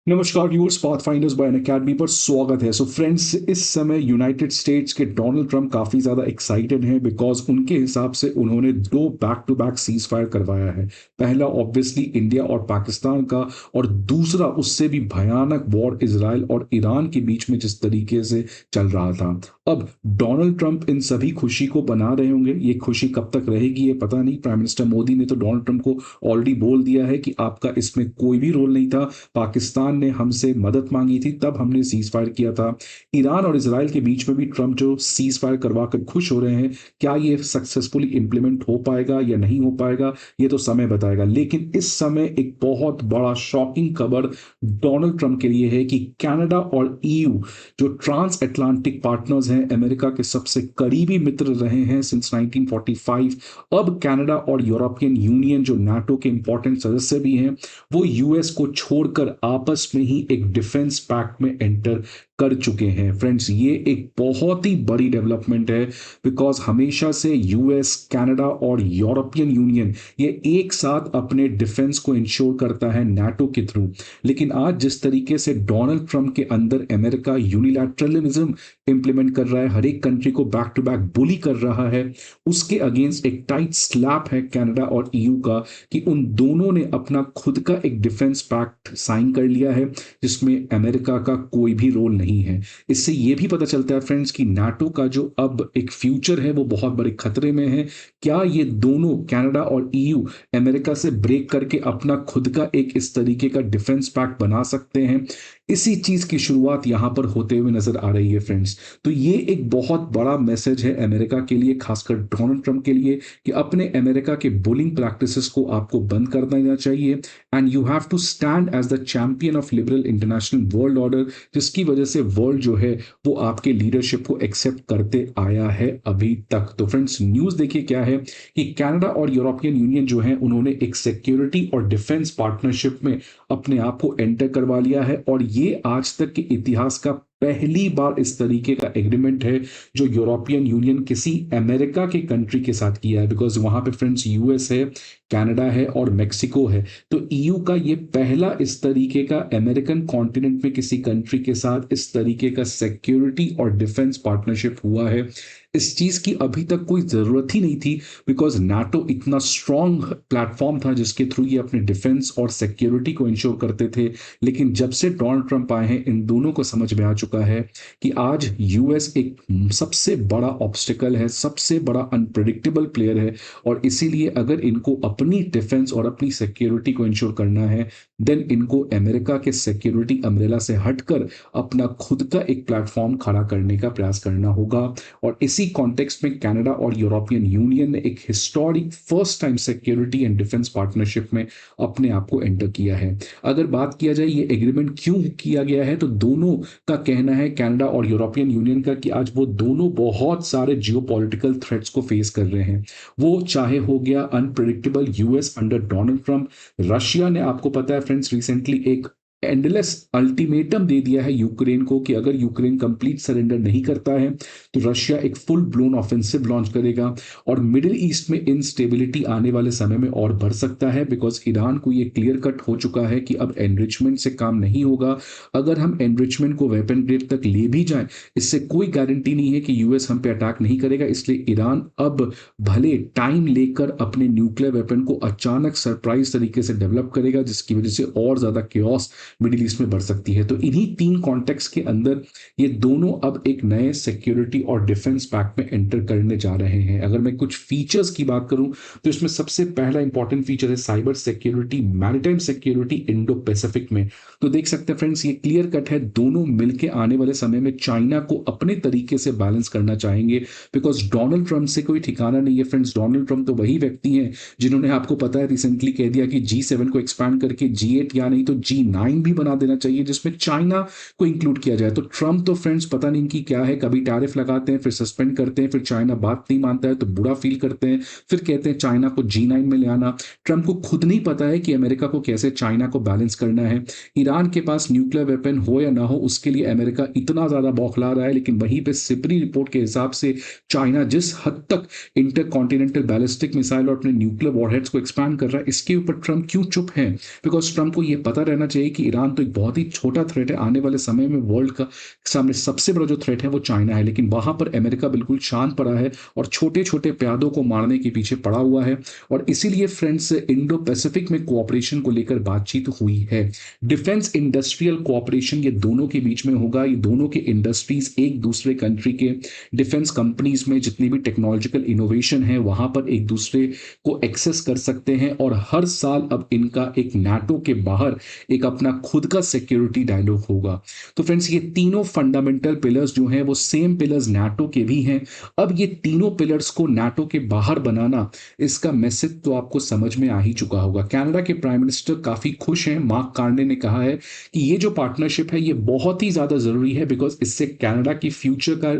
नमस्कार viewers, Pathfinders bye अन academy पर स्वागत है। सो फ्रेंड्स, इस समय यूनाइटेड स्टेट्स के डोनाल्ड ट्रंप काफ़ी ज़्यादा एक्साइटेड हैं बिकॉज उनके हिसाब से उन्होंने दो back to back ceasefire करवाया है। पहला ऑब्वियसली इंडिया और पाकिस्तान का, और दूसरा उससे भी भयानक वॉर इजराइल और ईरान के बीच में जिस तरीके से चल रहा था। अब डोनाल्ड ट्रंप इन सभी खुशी को बना रहे होंगे। ये खुशी कब तक रहेगी ये पता नहीं। प्राइम मिनिस्टर मोदी ने तो डोनाल्ड ट्रंप को ऑलरेडी बोल दिया है कि आपका इसमें कोई भी रोल नहीं था, पाकिस्तान ने हमसे मदद मांगी थी तब हमने सीज फायर किया था। ईरान और इसराइल के बीच में भी ट्रंप जो सीज फायर करवा कर खुश हो रहे हैं, क्या ये सक्सेसफुली इंप्लीमेंट हो पाएगा या नहीं हो पाएगा ये तो समय बताएगा। लेकिन इस समय एक बहुत बड़ा शॉकिंग खबर डोनाल्ड ट्रंप के लिए है कि कनाडा और ईयू, जो ट्रांस अटलांटिक पार्टनर्स हैं, अमेरिका के सबसे करीबी मित्र रहे हैं सिंस 1945, अब कनाडा और यूरोपियन यूनियन जो नाटो के इंपॉर्टेंट सदस्य भी हैं, वो यूएस को छोड़कर आपस में ही एक डिफेंस पैक्ट में एंटर कर चुके हैं। फ्रेंड्स, ये एक बहुत ही बड़ी डेवलपमेंट है बिकॉज हमेशा से यूएस, कनाडा और यूरोपियन यूनियन ये एक साथ अपने डिफेंस को इंश्योर करता है नाटो के थ्रू। लेकिन आज जिस तरीके से डोनाल्ड ट्रंप के अंदर अमेरिका यूनिलैटरलिज्म इंप्लीमेंट कर रहा है, हर एक कंट्री को बैक टू बैक बुली कर रहा है, उसके अगेंस्ट एक टाइट स्लैप है कनाडा और ईयू का कि उन दोनों ने अपना खुद का एक डिफेंस पैक्ट साइन कर लिया है जिसमें अमेरिका का कोई भी रोल नहीं है। इससे यह भी पता चलता है फ्रेंड्स कि नाटो का जो अब एक फ्यूचर है वो बहुत बड़े खतरे में है। क्या ये दोनों कनाडा और ईयू अमेरिका से ब्रेक करके अपना खुद का एक इस तरीके का डिफेंस पैक्ट बना सकते हैं? इसी चीज की शुरुआत यहां पर होते हुए नजर आ रही है फ्रेंड्स। तो ये एक बहुत बड़ा मैसेज है अमेरिका के लिए, खासकर डोनाल्ड ट्रंप के लिए, कि अपने अमेरिका के बुलिंग प्रैक्टिसेस को आपको बंद कर देना चाहिए and you have to stand as the champion of liberal international world order, जिसकी वजह से वर्ल्ड जो है वो आपके लीडरशिप को एक्सेप्ट करते आया है अभी तक। तो फ्रेंड्स, न्यूज देखिए क्या है कि कनाडा और यूरोपियन यूनियन जो है उन्होंने एक सिक्योरिटी और डिफेंस पार्टनरशिप में अपने आप को एंटर करवा लिया है, और ये आज तक के इतिहास का पहली बार इस तरीके का एग्रीमेंट है जो यूरोपियन यूनियन किसी अमेरिका के कंट्री के साथ किया है। बिकॉज वहां पे फ्रेंड्स यूएस है, कनाडा है और मेक्सिको है। तो ईयू का ये पहला इस तरीके का अमेरिकन कॉन्टिनेंट में किसी कंट्री के साथ इस तरीके का सिक्योरिटी और डिफेंस पार्टनरशिप हुआ है। इस चीज की अभी तक कोई जरूरत ही नहीं थी बिकॉज नाटो इतना स्ट्रांग प्लेटफॉर्म था जिसके थ्रू ये अपने डिफेंस और सिक्योरिटी को इंश्योर करते थे। लेकिन जब से डोनाल्ड ट्रंप आए हैं, इन दोनों को समझ में आ चुका है कि आज यूएस एक सबसे बड़ा ऑब्स्टिकल है, सबसे बड़ा अनप्रिडिक्टेबल प्लेयर है, और इसीलिए अगर इनको अपनी डिफेंस और अपनी सिक्योरिटी को इंश्योर करना है, देन इनको अमेरिका के सिक्योरिटी अम्ब्रेला से हटकर अपना खुद का एक प्लेटफॉर्म खड़ा करने का प्रयास करना होगा। और इसी कॉन्टेक्स्ट में कनाडा और यूरोपियन यूनियन ने एक historic first time security and defence partnership में अपने आप को एंटर किया है। अगर बात किया जाए ये एग्रीमेंट क्यों किया गया है, तो दोनों का कहना है, कनाडा और यूरोपियन यूनियन का, कि आज वो दोनों बहुत सारे जियोपॉलिटिकल थ्रेट्स को फेस कर रहे हैं। वो चाहे हो गया unpredictable US under Donald Trump, Russia ने, आपको पता है फ्रेंड्स, रिसेंटली एक एंडलेस अल्टीमेटम दे दिया है यूक्रेन को कि अगर यूक्रेन कंप्लीट सरेंडर नहीं करता है तो रशिया एक फुल ब्लोन ऑफेंसिव लॉन्च करेगा, और मिडिल ईस्ट में इनस्टेबिलिटी आने वाले समय में और बढ़ सकता है बिकॉज ईरान को ये क्लियर कट हो चुका है कि अब एनरिचमेंट से काम नहीं होगा। अगर हम एनरिचमेंट को वेपन ग्रेड तक ले भी जाएं, इससे कोई गारंटी नहीं है कि यूएस हम पे अटैक नहीं करेगा। इसलिए ईरान अब भले टाइम लेकर अपने न्यूक्लियर वेपन को अचानक सरप्राइज तरीके से डेवलप करेगा, जिसकी वजह से और ज्यादा केओस मिडिल ईस्ट में बढ़ सकती है। तो इन्हीं तीन कॉन्टेक्स्ट के अंदर ये दोनों अब एक नए सिक्योरिटी और डिफेंस पैक्ट में एंटर करने जा रहे हैं। अगर मैं कुछ फीचर्स की बात करूं तो इसमें सबसे पहला इंपॉर्टेंट फीचर है cyber security, maritime security Indo Pacific में। तो देख सकते हैं फ्रेंड्स, ये क्लियर कट है, दोनों मिलकर आने वाले समय में चाइना को अपने तरीके से बैलेंस करना चाहेंगे बिकॉज डोनाल्ड ट्रंप से कोई ठिकाना नहीं है फ्रेंड्स। डोनाल्ड ट्रंप तो वही व्यक्ति हैं जिन्होंने, आपको पता है, रिसेंटली कह दिया कि G7 को एक्सपैंड करके G8 या नहीं तो G9 भी बना देना चाहिए जिसमें चाइना को इंक्लूड किया जाए। तो ट्रंप तो फ्रेंड्स पता नहीं इनकी क्या है, कभी टैरिफ लगाते हैं, फिर सस्पेंड करते हैं, फिर चाइना बात नहीं मानता है तो बुरा फील करते हैं, फिर कहते हैं चाइना को G9 में ले आना। ट्रंप को खुद नहीं पता है कि अमेरिका को कैसे चाइना को बैलेंस करना है। ईरान के पास न्यूक्लियर वेपन हो या ना हो, उसके लिए अमेरिका इतना ज्यादा बौखला रहा है, लेकिन वहीं पे सिपरी रिपोर्ट के हिसाब से चाइना जिस हद तक इंटरकॉन्टिनेंटल बैलिस्टिक मिसाइल और अपने न्यूक्लियर वॉरहेड्स को एक्सपैंड कर रहा है, इसके ऊपर ट्रंप क्यों चुप है? बिकॉज ट्रंप को यह पता रहना चाहिए कि कि ईरान तो एक बहुत ही छोटा थ्रेट है, आने वाले समय में वर्ल्ड का सामने सबसे बड़ा जो थ्रेट है वो चाइना है, लेकिन वहां पर अमेरिका बिल्कुल शांत पड़ा है और छोटे छोटे प्यादों को मारने के पीछे पड़ा हुआ है। और इसीलिए फ्रेंड्स इंडो पैसिफिक में कोऑपरेशन को लेकर बातचीत हुई है। डिफेंस इंडस्ट्रियल कोऑपरेशन ये दोनों के बीच में होगा, ये दोनों के इंडस्ट्रीज एक दूसरे कंट्री के डिफेंस कंपनीज में जितनी भी टेक्नोलॉजिकल इनोवेशन है वहां पर एक दूसरे को एक्सेस कर सकते हैं। और हर साल अब इनका एक नाटो के बाहर एक अपना खुद का सिक्योरिटी डायलॉग होगा। तो फ्रेंड्स ये तीनों फंडामेंटल पिलर्स जो हैं वो सेम पिलर्स नाटो के भी हैं। अब ये तीनों पिलर्स को नाटो के बाहर बनाना, इसका मैसेज तो आपको समझ में आ ही चुका होगा। कनाडा के प्राइम मिनिस्टर काफी खुश हैं। मार्क कार्ने ने कहा है कि ये जो पार्टनरशिप है ये बहुत ही ज्यादा जरूरी है, बिकॉज इससे कनाडा की फ्यूचर का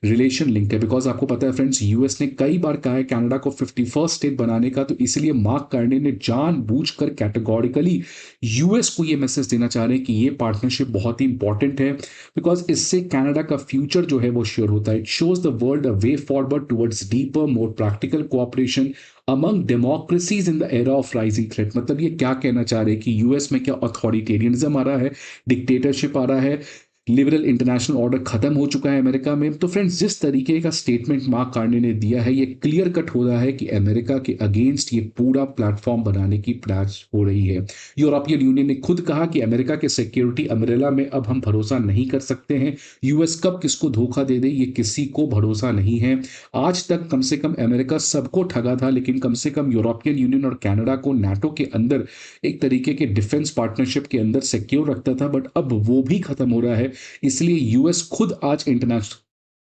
रिलेशन लिंक है। बिकॉज आपको पता है फ्रेंड्स, यूएस ने कई बार कहा है कनाडा को 51st स्टेट बनाने का, तो इसलिए मार्क कार्ने ने जानबूझकर कैटेगोरिकली यूएस को ये मैसेज देना चाह रहे हैं कि ये पार्टनरशिप बहुत ही इंपॉर्टेंट है, बिकॉज इससे कनाडा का फ्यूचर जो है वो श्योर होता है। It shows the world a way forward towards deeper more practical cooperation among democracies in the era of rising threat. मतलब ये क्या कहना चाह रहे हैं कि यूएस में क्या अथॉरिटेरियनिज्म आ रहा है, डिक्टेटरशिप आ रहा है, लिबरल इंटरनेशनल ऑर्डर खत्म हो चुका है अमेरिका में। तो फ्रेंड्स जिस तरीके का स्टेटमेंट मार्क कार्ने ने दिया है ये क्लियर कट हो रहा है कि अमेरिका के अगेंस्ट ये पूरा प्लेटफॉर्म बनाने की प्रयास हो रही है। यूरोपियन यूनियन ने खुद कहा कि अमेरिका के सिक्योरिटी अम्ब्रेला में अब हम भरोसा नहीं कर सकते हैं। यूएस कब किसको धोखा दे दे ये किसी को भरोसा नहीं है। आज तक कम से कम अमेरिका सबको ठगा था, लेकिन कम से कम यूरोपियन यूनियन और कनाडा को नाटो के अंदर एक तरीके के डिफेंस पार्टनरशिप के अंदर सिक्योर रखता था, बट अब वो भी खत्म हो रहा है। इसलिए यूएस खुद आज इंटरनेशनल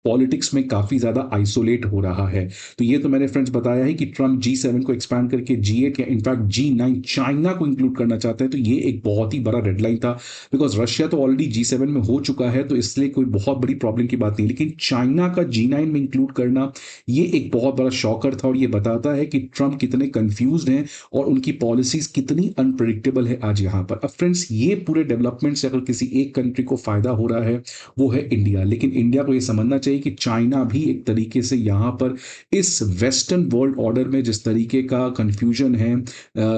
पॉलिटिक्स में काफी ज्यादा आइसोलेट हो रहा है। तो ये तो मैंने फ्रेंड्स बताया है कि ट्रम्प G7 को एक्सपैंड करके G8 या इनफैक्ट G9 चाइना को इंक्लूड करना चाहते हैं। तो ये एक बहुत ही बड़ा रेडलाइन था, बिकॉज रशिया तो ऑलरेडी G7 में हो चुका है, तो इसलिए कोई बहुत बड़ी प्रॉब्लम की बात नहीं, लेकिन चाइना का G9 में इंक्लूड करना ये एक बहुत बड़ा शॉकर था। और ये बताता है कि ट्रम्प कितने कंफ्यूज हैं और उनकी पॉलिसीज कितनी अनप्रिडिक्टेबल है आज यहाँ पर। अब फ्रेंड्स ये पूरे डेवलपमेंट से अगर किसी एक कंट्री को फायदा हो रहा है वो है इंडिया, लेकिन इंडिया को ये समझना चाहिए कि चाइना भी एक तरीके से यहां पर इस वेस्टर्न वर्ल्ड ऑर्डर में जिस तरीके का कंफ्यूजन है,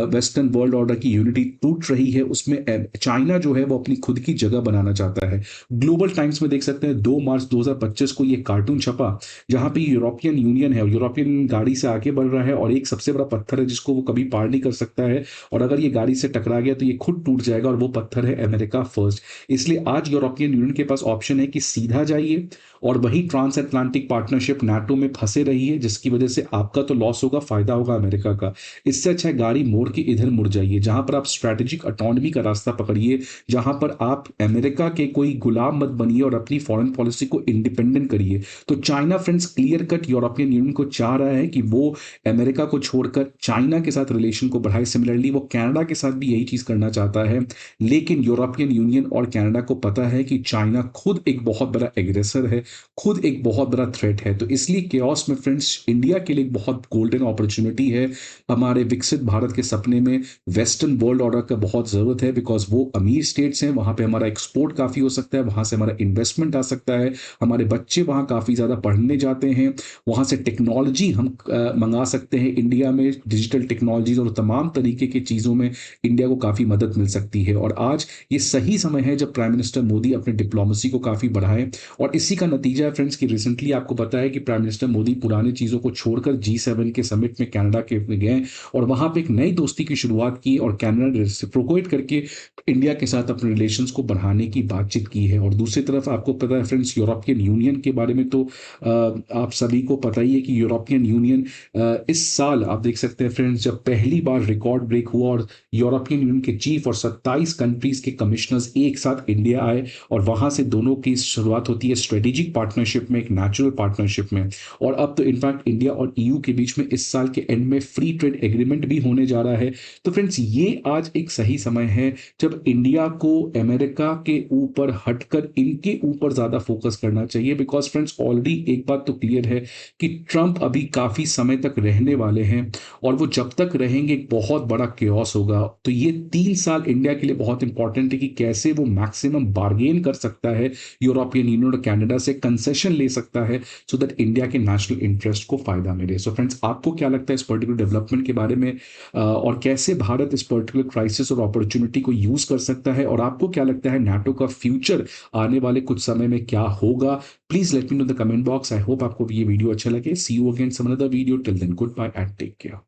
वेस्टर्न वर्ल्ड ऑर्डर की यूनिटी टूट रही है, उसमें चाइना जो है वो अपनी खुद की जगह बनाना चाहता है। ग्लोबल टाइम्स में देख सकते हैं 2 मार्च 2025 को ये कार्टून छपा जहां पे यूरोपियन यूनियन है, यूरोपियन गाड़ी से आगे बढ़ रहा है और एक सबसे बड़ा पत्थर है जिसको वो कभी पार नहीं कर सकता है, और अगर ये गाड़ी से टकरा गया तो ये खुद टूट जाएगा, और वो पत्थर है अमेरिका फर्स्ट। इसलिए आज यूरोपियन यूनियन के पास ऑप्शन है कि सीधा जाइए और वही ट्रांस अटलांटिक पार्टनरशिप नाटो में फंसे रही है, जिसकी वजह से आपका तो लॉस होगा, फायदा होगा अमेरिका का। इससे अच्छा है गाड़ी मोड़ के इधर मुड़ जाइए, जहां पर आप स्ट्रैटेजिक ऑटोनॉमी का रास्ता पकड़िए, जहां पर आप अमेरिका के कोई गुलाम मत बनिए और अपनी फॉरेन पॉलिसी को इंडिपेंडेंट करिए। तो China friends clear cut European union को चाह रहा है कि वो अमेरिका को छोड़कर चाइना के साथ रिलेशन को बढ़ाए। सिमिलरली वो कनाडा के साथ भी यही चीज करना चाहता है, लेकिन यूरोपियन यूनियन और कनाडा को पता है कि चाइना खुद एक बहुत बड़ा एग्रेसर है, खुद एक बहुत बड़ा थ्रेट है। तो इसलिए केओस में फ्रेंड्स इंडिया के लिए एक बहुत गोल्डन अपॉर्चुनिटी है। हमारे विकसित भारत के सपने में वेस्टर्न वर्ल्ड ऑर्डर का बहुत जरूरत है, बिकॉज वो अमीर स्टेट्स हैं, वहां पे हमारा एक्सपोर्ट काफी हो सकता है, वहां से हमारा इन्वेस्टमेंट आ सकता है, हमारे बच्चे वहां काफी ज्यादा पढ़ने जाते हैं, वहां से टेक्नोलॉजी हम मंगा सकते हैं इंडिया में, डिजिटल टेक्नोलॉजीज और तमाम तरीके की चीजों में इंडिया को काफी मदद मिल सकती है। और आज ये सही समय है जब प्राइम मिनिस्टर मोदी अपने डिप्लोमेसी को काफी बढ़ाए, और इसी का नतीजा है फ्रेंड्स कि रिसेंटली आपको पता है कि प्राइम मिनिस्टर मोदी पुराने चीजों को छोड़कर G7 के समिट में कनाडा के गए और वहां पे एक नई दोस्ती की शुरुआत की, और कनाडा ने रेसिप्रोकेट करके इंडिया के साथ अपने रिलेशंस को बढ़ाने की बातचीत की है। और दूसरी तरफ आपको पता है फ्रेंड्स यूरोपियन यूनियन के बारे में तो आप सभी को पता ही है कि यूरोपियन यूनियन इस साल आप देख सकते हैं फ्रेंड्स जब पहली बार रिकॉर्ड ब्रेक हुआ और यूरोपियन यूनियन के चीफ और 27 कंट्रीज के कमिश्नर्स एक साथ इंडिया आए, और वहां से दोनों की शुरुआत होती है स्ट्रेटेजिक पार्टनरशिप में, एक नेचुरल पार्टनरशिप में। और अब तो इनफैक्ट इंडिया और EU के बीच में इस साल के एंड में फ्री ट्रेड एग्रीमेंट भी होने जा रहा है। तो फ्रेंड्स ये आज एक सही समय है जब इंडिया को अमेरिका के ऊपर हटकर इनके ऊपर ज्यादा फोकस करना चाहिए, बिकॉज फ्रेंड्स ऑलरेडी एक बात तो क्लियर है कि ट्रंप अभी काफी समय तक रहने वाले हैं, और वो जब तक रहेंगे एक बहुत बड़ा केओस होगा। तो ये 3 साल इंडिया के लिए बहुत इंपॉर्टेंट है कि कैसे वो मैक्सिमम बार्गेन कर सकता है यूरोपियन यूनियन और कनाडा से, कंसेशन ले सकता है सो दैट इंडिया के नेशनल इंटरेस्ट को फायदा मिले। सो फ्रेंड्स, आपको क्या लगता है इस पर्टिकुलर डेवलपमेंट के बारे में, और कैसे भारत इस पर्टिकुलर क्राइसिस और अपॉर्चुनिटी को यूज कर सकता है, और आपको क्या लगता है नाटो का फ्यूचर आने वाले कुछ समय में क्या होगा? Please let me know the comment box. I hope आपको ये वीडियो अच्छा लगे। See you again some another video. Till then good bye and take care.